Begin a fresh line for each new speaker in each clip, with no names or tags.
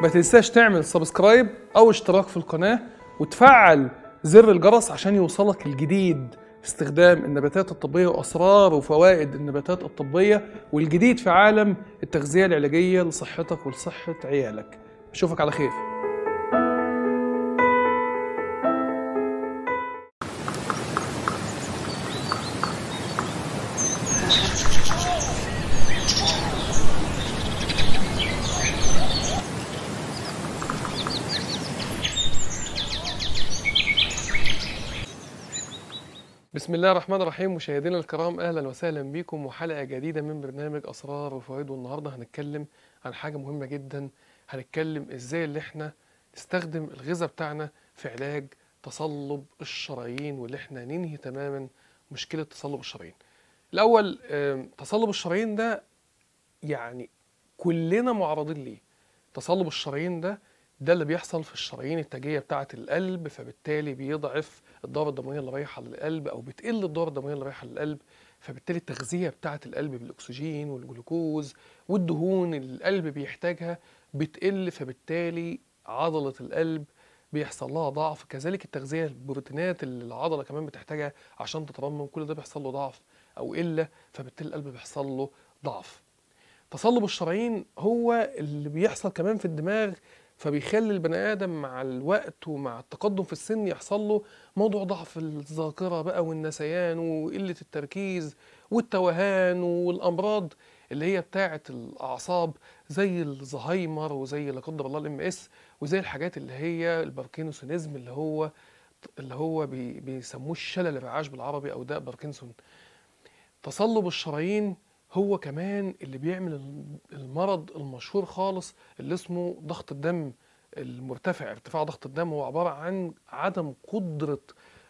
ما تنساش تعمل سبسكرايب او اشتراك في القناة وتفعل زر الجرس عشان يوصلك الجديد في استخدام النباتات الطبية واسرار وفوائد النباتات الطبية والجديد في عالم التغذية العلاجية لصحتك ولصحة عيالك. اشوفك على خير. بسم الله الرحمن الرحيم. مشاهدينا الكرام، اهلا وسهلا بكم وحلقه جديده من برنامج اسرار وفوائد. والنهارده هنتكلم عن حاجه مهمه جدا. هنتكلم ازاي اللي احنا نستخدم الغذاء بتاعنا في علاج تصلب الشرايين، واللي احنا ننهي تماما مشكله تصلب الشرايين. الاول، تصلب الشرايين ده يعني كلنا معرضين ليه. تصلب الشرايين ده اللي بيحصل في الشرايين التاجية بتاعة القلب، فبالتالي بيضعف الدورة الدموية اللي رايحة للقلب، أو بتقل الدورة الدموية اللي رايحة للقلب، فبالتالي التغذية بتاعة القلب بالأكسجين والجلوكوز والدهون اللي القلب بيحتاجها بتقل، فبالتالي عضلة القلب بيحصل لها ضعف. كذلك التغذية، البروتينات اللي العضلة كمان بتحتاجها عشان تترمم، كل ده بيحصل له ضعف أو قلة، فبالتالي القلب بيحصل له ضعف. تصلب الشرايين هو اللي بيحصل كمان في الدماغ، فبيخلي البني آدم مع الوقت ومع التقدم في السن يحصل له موضوع ضعف الذاكرة بقى والنسيان وقلة التركيز والتوهان والأمراض اللي هي بتاعة الأعصاب، زي الزهايمر وزي لا قدر الله الMS، وزي الحاجات اللي هي الباركنسونيزم اللي هو بيسموه الشلل الرعاش بالعربي أو داء باركنسون. تصلب الشرايين هو كمان اللي بيعمل المرض المشهور خالص اللي اسمه ضغط الدم المرتفع. ارتفاع ضغط الدم هو عبارة عن عدم قدرة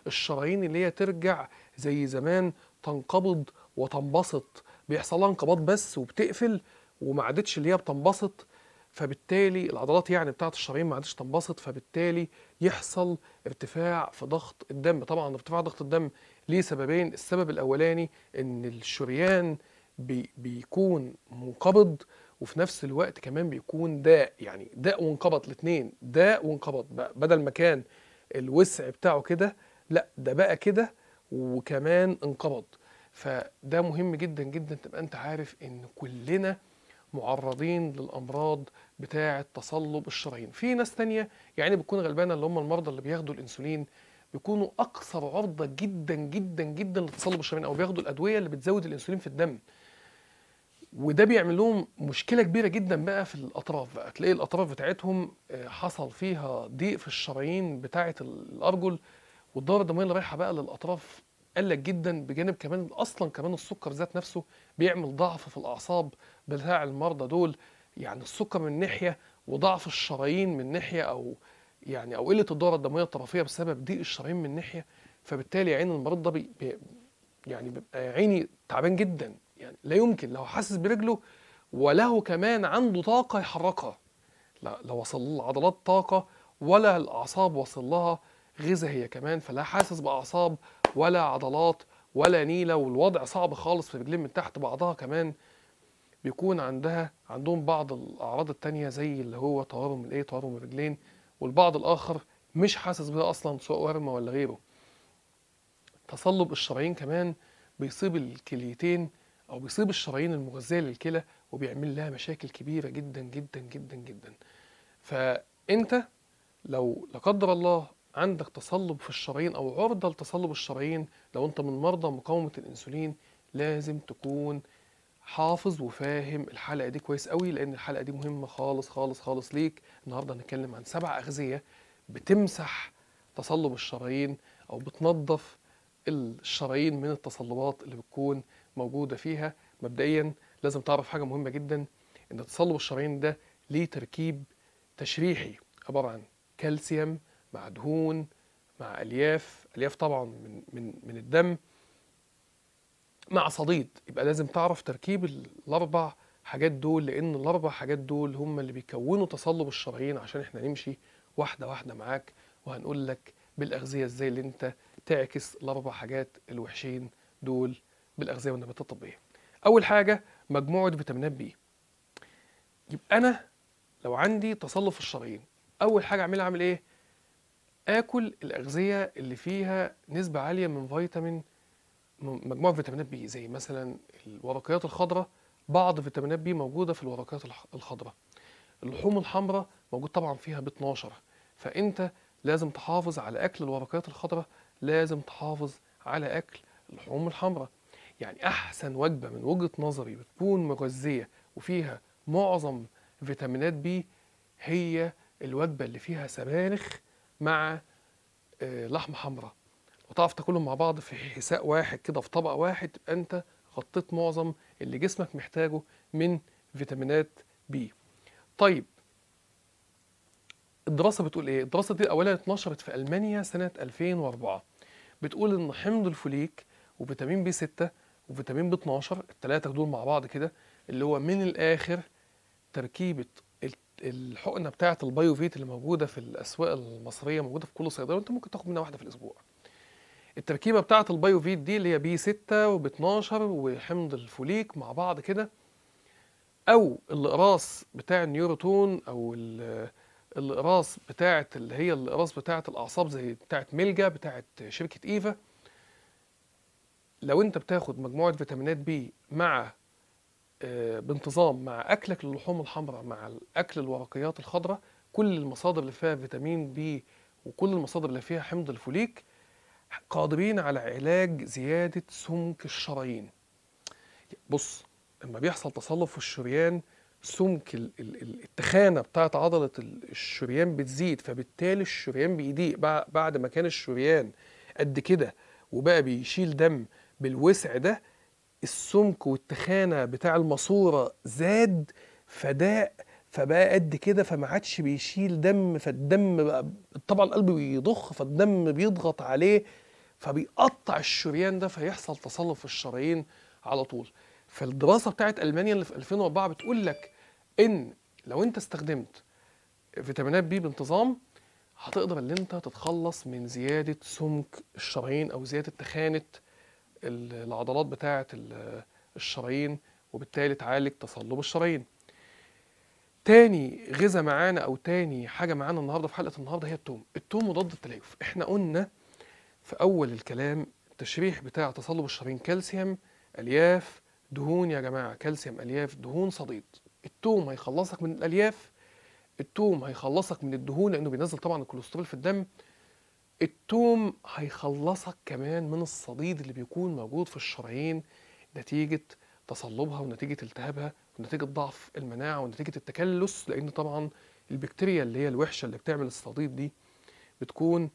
الشرايين اللي هي ترجع زي زمان، تنقبض وتنبسط. بيحصل لها انقباض بس وبتقفل، وما عادتش اللي هي بتنبسط، فبالتالي العضلات يعني بتاعت الشرايين ما عادتش تنبسط، فبالتالي يحصل ارتفاع في ضغط الدم. طبعا ارتفاع ضغط الدم ليه سببين. السبب الأولاني إن الشريان بيكون منقبض، وفي نفس الوقت كمان بيكون داء، يعني داء وانقبض، الاتنين داء وانقبض. بدل ما كان الوسع بتاعه كده، لا ده بقى كده وكمان انقبض. فده مهم جدا جدا تبقى انت عارف ان كلنا معرضين للأمراض بتاعة تصلب الشرايين. في ناس تانية يعني بتكون غلبانة، اللي هم المرضى اللي بياخدوا الأنسولين، بيكونوا أكثر عرضة جدا جدا جدا لتصلب الشرايين، أو بياخدوا الأدوية اللي بتزود الأنسولين في الدم. وده بيعمل لهم مشكلة كبيرة جدا بقى في الأطراف. بقى تلاقي الأطراف بتاعتهم حصل فيها ضيق في الشرايين بتاعة الأرجل، والدورة الدموية اللي رايحة بقى للأطراف قلت جدا. بجانب كمان أصلا كمان السكر ذات نفسه بيعمل ضعف في الأعصاب بتاع المرضى دول. يعني السكر من ناحية وضعف الشرايين من ناحية، أو يعني أو قلة الدورة الدموية الطرفية بسبب ضيق الشرايين من ناحية. فبالتالي عين المريض ده يعني بيبقى عيني تعبان جدا، يعني لا يمكن لو حاسس برجله وله كمان عنده طاقة يحركها. لا، لو وصل للعضلات طاقة ولا الأعصاب وصل لها غذاء هي كمان، فلا حاسس بأعصاب ولا عضلات ولا نيلة، والوضع صعب خالص في رجلين من تحت. بعضها كمان بيكون عندهم بعض الأعراض التانية، زي اللي هو تورم الرجلين، والبعض الآخر مش حاسس بها أصلا، سواء ورمة ولا غيره. تصلب الشرايين كمان بيصيب الكليتين، أو بيصيب الشرايين المغذية للكلى، وبيعمل لها مشاكل كبيرة جدا جدا جدا جدا. فأنت لو لا قدر الله عندك تصلب في الشرايين أو عرضة لتصلب الشرايين، لو أنت من مرضى مقاومة الأنسولين، لازم تكون حافظ وفاهم الحلقة دي كويس قوي، لأن الحلقة دي مهمة خالص خالص خالص ليك. النهاردة هنتكلم عن 7 أغذية بتمسح تصلب الشرايين، أو بتنظف الشرايين من التصلبات اللي بتكون موجودة فيها. مبدئيا لازم تعرف حاجة مهمة جدا، إن تصلب الشرايين ده ليه تركيب تشريحي عبارة عن كالسيوم مع دهون مع ألياف طبعا من الدم مع صديد. يبقى لازم تعرف تركيب الأربع حاجات دول، لأن الأربع حاجات دول هم اللي بيكونوا تصلب الشرايين. عشان احنا نمشي واحدة واحدة معاك، وهنقول لك بالأغذية ازاي اللي انت تعكس الأربع حاجات الوحشين دول بالأغذية والنباتات الطبية. أول حاجة مجموعة فيتامينات بي. يبقى أنا لو عندي تصلب في الشرايين، اول حاجه اعمل ايه؟ اكل الاغذيه اللي فيها نسبه عاليه من فيتامين، مجموعه فيتامينات بي، زي مثلا الورقيات الخضراء. بعض فيتامينات بي موجوده في الورقيات الخضراء. اللحوم الحمراء موجود طبعا فيها ب 12. فانت لازم تحافظ على اكل الورقيات الخضراء، لازم تحافظ على اكل اللحوم الحمراء. يعني احسن وجبه من وجهه نظري بتكون مغذيه وفيها معظم فيتامينات بي هي الوجبه اللي فيها سبانخ مع لحمه حمراء، وتعرف تاكلهم مع بعض في حساء واحد كده في طبق واحد، تبقى انت غطيت معظم اللي جسمك محتاجه من فيتامينات بي. طيب الدراسة بتقول ايه؟ الدراسة دي اولا اتنشرت في المانيا سنة 2004. بتقول ان حمض الفوليك وفيتامين بي 6 وفيتامين بي 12، الثلاثة دول مع بعض كده، اللي هو من الاخر تركيبة الحقنة بتاعة البايوفيت اللي موجودة في الاسواق المصرية، موجودة في كل صيدلية، وانت ممكن تاخد منها واحدة في الاسبوع. التركيبة بتاعة البايوفيت دي اللي هي بي 6 وب 12 وحمض الفوليك مع بعض كده، او الاقراص بتاع النيوروتون، او الاقراص بتاعه اللي هي الاقراص بتاعه الاعصاب زي بتاعه ميلجا بتاعه شركه ايفا. لو انت بتاخد مجموعه فيتامينات بي مع بانتظام مع اكلك للحوم الحمراء مع اكل الورقيات الخضراء، كل المصادر اللي فيها فيتامين بي وكل المصادر اللي فيها حمض الفوليك قادرين على علاج زياده سمك الشرايين. بص، لما بيحصل تصلب في الشريان، سمك التخانه بتاعت عضله الشريان بتزيد، فبالتالي الشريان بيضيق. بعد ما كان الشريان قد كده وبقى بيشيل دم بالوسع ده، السمك والتخانه بتاع الماسوره زاد فضاق، فبقى قد كده، فما عادش بيشيل دم، فالدم بقى طبعا القلب بيضخ، فالدم بيضغط عليه فبيقطع الشريان ده، فيحصل تصلب في الشرايين على طول. فالدراسه بتاعت المانيا اللي في 2004 بتقول لك ان لو انت استخدمت فيتامينات بي بانتظام، هتقدر ان انت تتخلص من زياده سمك الشرايين او زياده تخانه العضلات بتاعه الشرايين، وبالتالي تعالج تصلب الشرايين. تاني غذاء معانا او تاني حاجه معانا النهارده في حلقه النهارده هي التوم. التوم مضاد التليف. احنا قلنا في اول الكلام التشريح بتاع تصلب الشرايين كالسيوم، الياف، دهون. يا جماعه كالسيوم، الياف، دهون، صديد. التوم هيخلصك من الالياف، التوم هيخلصك من الدهون لانه بينزل طبعا الكوليسترول في الدم، التوم هيخلصك كمان من الصديد اللي بيكون موجود في الشرايين نتيجه تصلبها ونتيجه التهابها ونتيجه ضعف المناعه ونتيجه التكلس، لان طبعا البكتيريا اللي هي الوحشه اللي بتعمل الصديد دي بتكون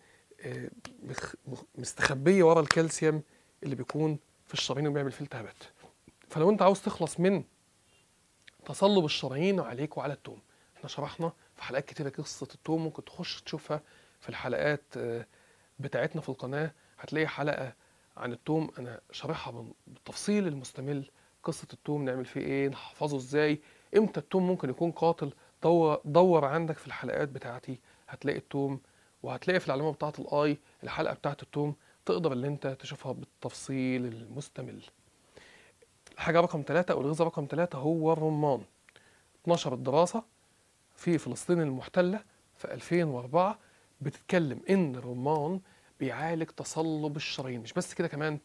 مستخبيه ورا الكالسيوم اللي بيكون في الشرايين وبيعمل فيه التهابات. فلو انت عاوز تخلص من تصلب الشرايين، عليك وعلى التوم. احنا شرحنا في حلقات كتيره قصه التوم، ممكن تخش تشوفها في الحلقات بتاعتنا في القناه. هتلاقي حلقه عن التوم انا شارحها بالتفصيل المستمل، قصه التوم، نعمل فيه ايه، نحفظه ازاي، امتى التوم ممكن يكون قاتل. دور عندك في الحلقات بتاعتي هتلاقي التوم، وهتلاقي في العلامه بتاعه الاي الحلقه بتاعه التوم، تقدر ان انت تشوفها بالتفصيل المستمل. الحاجه رقم 3 او الغذاء رقم 3 هو الرمان. اتنشرت دراسه في فلسطين المحتله في 2004 بتتكلم ان الرمان بيعالج تصلب الشرايين. مش بس كده كمان،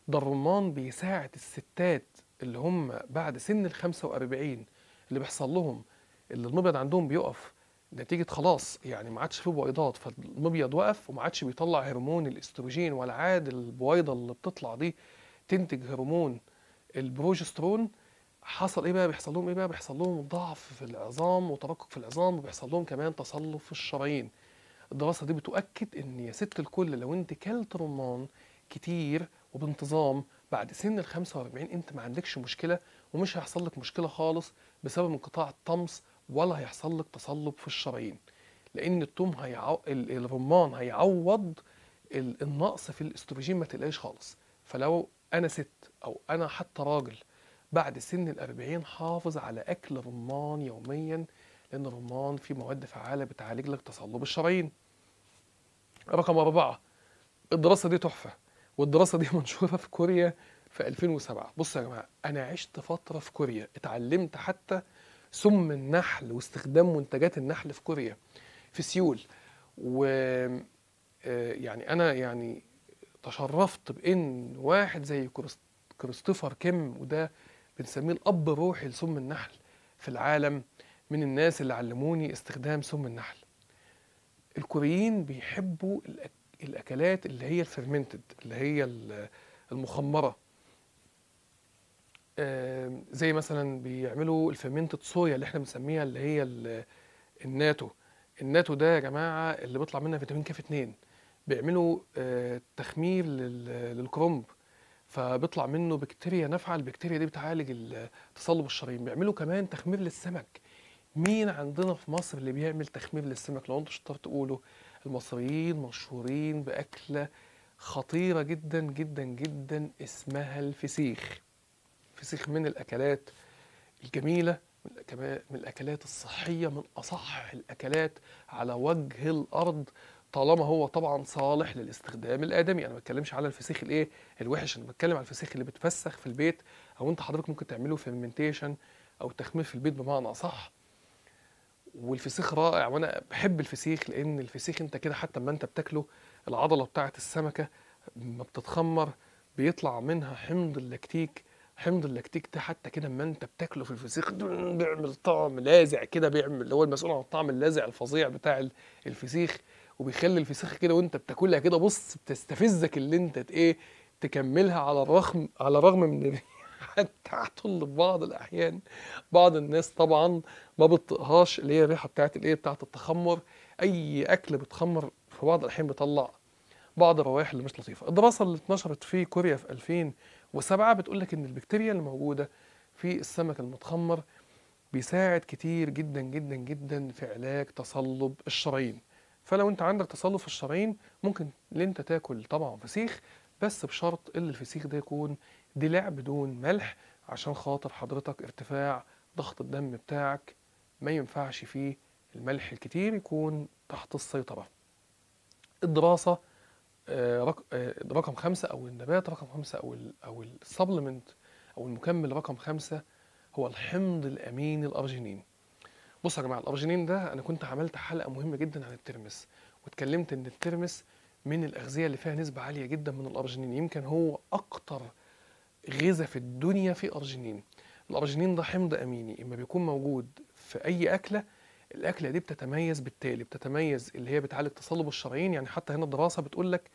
ده الرمان بيساعد الستات اللي هم بعد سن ال 45 اللي بيحصل لهم اللي المبيض عندهم بيقف نتيجة خلاص، يعني ما عادش فيه بويضات، فالمبيض وقف وما عادش بيطلع هرمون الاستروجين، ولا عاد البويضة اللي بتطلع دي تنتج هرمون البروجسترون. حصل ايه بقى؟ بيحصل لهم ايه بقى؟ بيحصل لهم ضعف في العظام وترقق في العظام، وبيحصل لهم كمان تصلب في الشرايين. الدراسة دي بتؤكد ان يا ست الكل لو انت كلت رمان كتير وبانتظام بعد سن ال 45 انت ما عندكش مشكلة، ومش هيحصل لك مشكلة خالص بسبب انقطاع الطمس، ولا هيحصل لك تصلب في الشرايين. لان الرمان هيعوض النقص في الاستروجين، ما تقلقش خالص. فلو انا ست او انا حتى راجل بعد سن ال40 حافظ على اكل رمان يوميا، لان الرمان فيه مواد فعالة بتعالج لك تصلب الشرايين. رقم 4، الدراسة دي تحفة، والدراسة دي منشورة في كوريا في 2007. بصوا يا جماعة، أنا عشت فترة في كوريا، اتعلمت حتى سم النحل واستخدام منتجات النحل في كوريا، في سيول. و يعني انا يعني تشرفت بان واحد زي كريستوفر كيم، وده بنسميه الاب الروحي لسم النحل في العالم، من الناس اللي علموني استخدام سم النحل. الكوريين بيحبوا الاكلات اللي هي الفيرمنتد، اللي هي المخمره. زي مثلا بيعملوا الفيرمنتد صويا اللي احنا بنسميها اللي هي الناتو. الناتو ده يا جماعه اللي بيطلع منها فيتامين كاف 2. بيعملوا تخمير للكرنب، فبيطلع منه بكتيريا نافعه. البكتيريا دي بتعالج تصلب الشرايين. بيعملوا كمان تخمير للسمك. مين عندنا في مصر اللي بيعمل تخمير للسمك؟ لو انتوا شطار تقولوا. المصريين مشهورين بأكلة خطيرة جدا جدا جدا اسمها الفسيخ. الفسيخ من الأكلات الجميلة، من الأكلات الصحية، من أصح الأكلات على وجه الأرض، طالما هو طبعا صالح للاستخدام الآدمي. أنا ما بتكلمش على الفسيخ الوحش، أنا بتكلم على الفسيخ اللي بتفسخ في البيت، أو أنت حضرتك ممكن تعمله فيرمنتيشن أو تخمير في البيت بمعنى أصح. والفسيخ رائع، وانا بحب الفسيخ لان الفسيخ انت كده حتى اما انت بتاكله العضله بتاعه السمكه ما بتتخمر بيطلع منها حمض اللاكتيك. حمض اللاكتيك ده حتى كده اما انت بتاكله في الفسيخ بيعمل طعم لاذع كده، بيعمل اللي هو المسؤول عن الطعم اللاذع الفظيع بتاع الفسيخ. وبيخلي الفسيخ كده وانت بتاكلها كده بص بتستفزك اللي انت تكملها، على الرغم من الريحه بتاعته اللي في بعض الاحيان بعض الناس طبعا ما بتطقهاش، اللي هي الريحه بتاعت التخمر. اي اكل بتخمر في بعض الاحيان بيطلع بعض الروائح اللي مش لطيفه. الدراسه اللي اتنشرت في كوريا في 2007 بتقول لك ان البكتيريا اللي موجوده في السمك المتخمر بيساعد كتير جدا جدا جدا في علاج تصلب الشرايين. فلو انت عندك تصلب في الشرايين ممكن ان انت تاكل طبعا فسيخ، بس بشرط ان الفسيخ ده يكون دلع بدون ملح، عشان خاطر حضرتك ارتفاع ضغط الدم بتاعك ما ينفعش فيه الملح الكتير، يكون تحت السيطرة. الدراسة رقم 5 أو النبات رقم 5 أو السبلمنت أو المكمل رقم 5 هو الحمض الأميني الأرجينين. بصوا يا جماعة، الأرجينين ده أنا كنت عملت حلقة مهمة جدا عن الترمس، واتكلمت إن الترمس من الأغذية اللي فيها نسبة عالية جدا من الأرجينين، يمكن هو أكتر غذاء في الدنيا فيه أرجينين. الأرجينين ده حمض أميني إما بيكون موجود في أي أكلة، الأكلة دي بتتميز بالتالي، بتتميز اللي هي بتعالج تصلب الشرايين. يعني حتى هنا الدراسة بتقول لك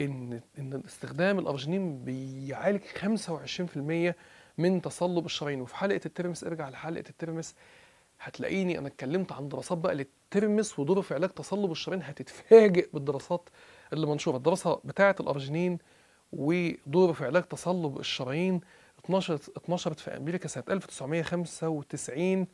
إن استخدام الأرجينين بيعالج 25% من تصلب الشرايين. وفي حلقة الترمس، ارجع لحلقة الترمس هتلاقيني أنا اتكلمت عن دراسات بقى للترمس ودوره في علاج تصلب الشرايين. هتتفاجئ بالدراسات اللي منشورة. الدراسة بتاعة الأرجينين ودوره في علاج تصلب الشرايين اتنشرت في امريكا سنه 1995.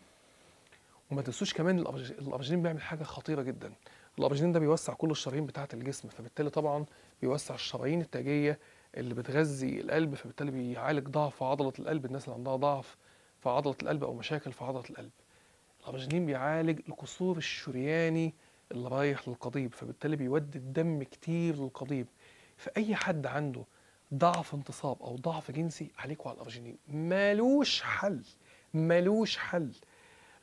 وما تنسوش كمان الارجينين بيعمل حاجه خطيره جدا. الارجينين ده بيوسع كل الشرايين بتاعه الجسم، فبالتالي طبعا بيوسع الشرايين التاجيه اللي بتغذي القلب، فبالتالي بيعالج ضعف عضله القلب. الناس اللي عندها ضعف في عضله القلب او مشاكل في عضله القلب، الارجينين بيعالج القصور الشرياني اللي رايح للقضيب، فبالتالي بيودي الدم كتير للقضيب. فأي حد عنده ضعف انتصاب أو ضعف جنسي عليكوا على الأرجينين، مالوش حل، مالوش حل.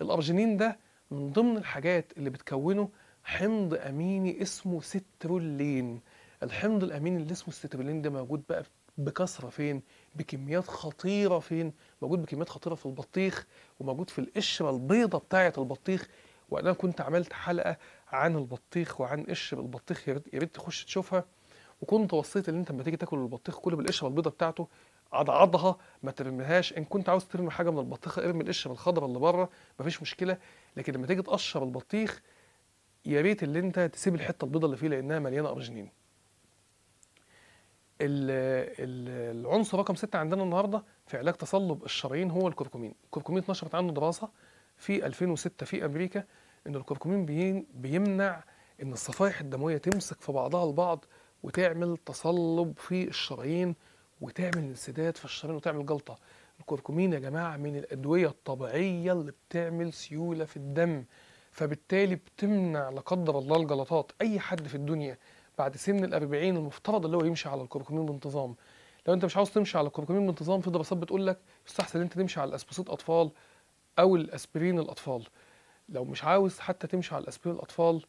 الأرجينين ده من ضمن الحاجات اللي بتكونه حمض أميني اسمه سترولين. الحمض الأميني اللي اسمه السترولين ده موجود بقى بكثرة فين؟ بكميات خطيرة فين؟ موجود بكميات خطيرة في البطيخ، وموجود في القشرة البيضة بتاعة البطيخ. وأنا كنت عملت حلقة عن البطيخ وعن قشر البطيخ، يا ريت تخش تشوفها. وكنت وصيت ان انت لما تيجي تاكل البطيخ كله بالقشره البيضاء بتاعته، عضعضها ما ترميهاش. ان كنت عاوز ترمي حاجه من البطيخه ارمي القشره الخضراء اللي بره، مفيش مشكله. لكن لما تيجي تقشر البطيخ يا ريت اللي انت تسيب الحته البيضاء اللي فيه لانها مليانه ارجينين. العنصر رقم 6 عندنا النهارده في علاج تصلب الشرايين هو الكركمين. الكركمين اتنشرت عنه دراسه في 2006 في امريكا ان الكركمين بيمنع ان الصفائح الدمويه تمسك في بعضها البعض وتعمل تصلب في الشرايين وتعمل انسداد في الشرايين وتعمل جلطه. الكركمين يا جماعه من الادويه الطبيعيه اللي بتعمل سيوله في الدم، فبالتالي بتمنع لا قدر الله الجلطات. اي حد في الدنيا بعد سن الأربعين المفترض اللي هو يمشي على الكركمين بانتظام. لو انت مش عاوز تمشي على الكركمين بانتظام، في دراسات بتقول لك يستحسن انت تمشي على الاسبوسيت اطفال او الاسبرين الاطفال. لو مش عاوز حتى تمشي على الاسبرين الاطفال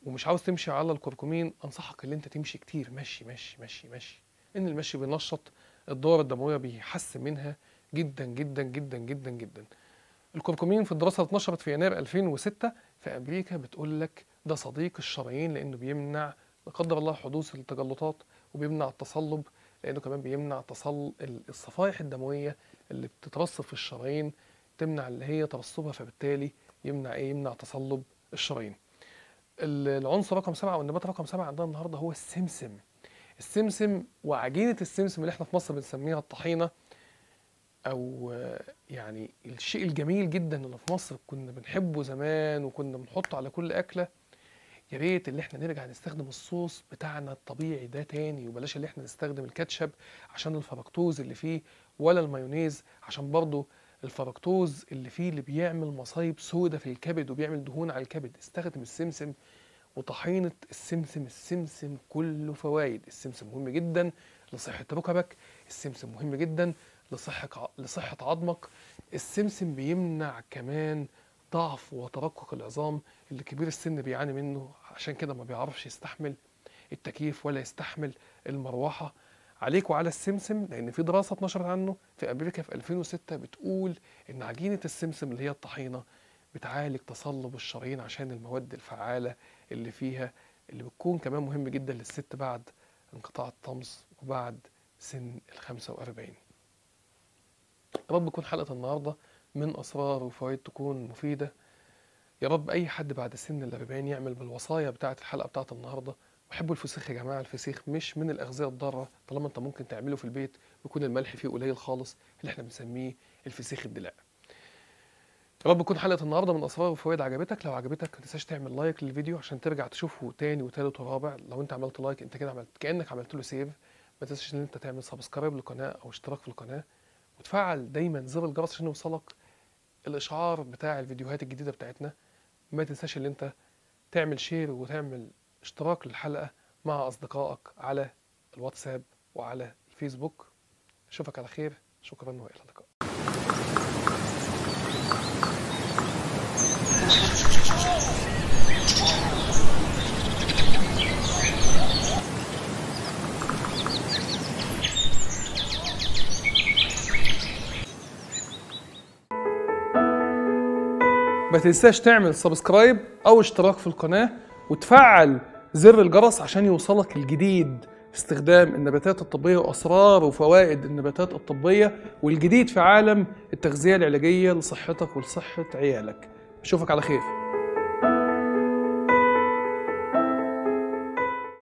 ومش عاوز تمشي على الكركمين، انصحك ان انت تمشي كتير، مشي مشي مشي مشي، ان المشي بينشط الدورة الدموية، بيحسن منها جدا جدا جدا جدا جدا. الكركمين في الدراسة اللي اتنشرت في يناير 2006 في أمريكا بتقول لك ده صديق الشرايين، لأنه بيمنع لا قدر الله حدوث التجلطات، وبيمنع التصلب، لأنه كمان بيمنع الصفائح الدموية اللي بتترسب في الشرايين، تمنع اللي هي ترسبها، فبالتالي يمنع يمنع تصلب الشرايين. العنصر رقم 7 أو النبات رقم 7 عندنا النهارده هو السمسم. السمسم وعجينة السمسم اللي احنا في مصر بنسميها الطحينة، او يعني الشيء الجميل جدا اللي في مصر كنا بنحبه زمان وكنا بنحطه على كل اكله. يا ريت اللي احنا نرجع نستخدم الصوص بتاعنا الطبيعي ده تاني، وبلاش اللي احنا نستخدم الكاتشب عشان الفركتوز اللي فيه، ولا المايونيز عشان برضه الفركتوز اللي فيه اللي بيعمل مصايب سودة في الكبد وبيعمل دهون على الكبد. استخدم السمسم وطحينة السمسم. السمسم كله فوائد. السمسم مهم جدا لصحة ركبك، السمسم مهم جدا لصحة عظمك، السمسم بيمنع كمان ضعف وترقق العظام اللي كبير السن بيعاني منه، عشان كده ما بيعرفش يستحمل التكييف ولا يستحمل المروحة. عليك وعلى السمسم، لأن في دراسة اتنشرت عنه في أمريكا في 2006 بتقول إن عجينة السمسم اللي هي الطحينة بتعالج تصلب الشرايين عشان المواد الفعالة اللي فيها، اللي بتكون كمان مهم جدا للست بعد انقطاع الطمس وبعد سن 45. يا رب تكون حلقة النهاردة من أسرار وفوائد تكون مفيدة. يا رب أي حد بعد سن 40 يعمل بالوصايا بتاعة الحلقة بتاعة النهاردة. وحبوا الفسيخ يا جماعة، الفسيخ مش من الأغذية الضارة طالما أنت ممكن تعمله في البيت ويكون الملح فيه قليل خالص، اللي احنا بنسميه الفسيخ الدلاء. يا رب تكون حلقة النهاردة من أسرار وفوائد عجبتك. لو عجبتك ما تنساش تعمل لايك للفيديو عشان ترجع تشوفه تاني وتالت ورابع. لو أنت عملت لايك أنت كده كأنك عملت له سيف. ما تنساش إن أنت تعمل سبسكرايب للقناة أو اشتراك في القناة، وتفعل دايما زر الجرس عشان يوصلك الإشعار بتاع الفيديوهات الجديدة بتاعتنا. ما تنساش إن أنت تعمل شير وتعمل اشتراك للحلقة مع أصدقائك على الواتساب وعلى الفيسبوك. أشوفك على خير، شكرا وإلى اللقاء. ما تنساش تعمل سبسكرايب او اشتراك في القناة وتفعل زر الجرس عشان يوصلك الجديد في استخدام النباتات الطبية وأسرار وفوائد النباتات الطبية والجديد في عالم التغذية العلاجية لصحتك ولصحة عيالك. أشوفك على خير.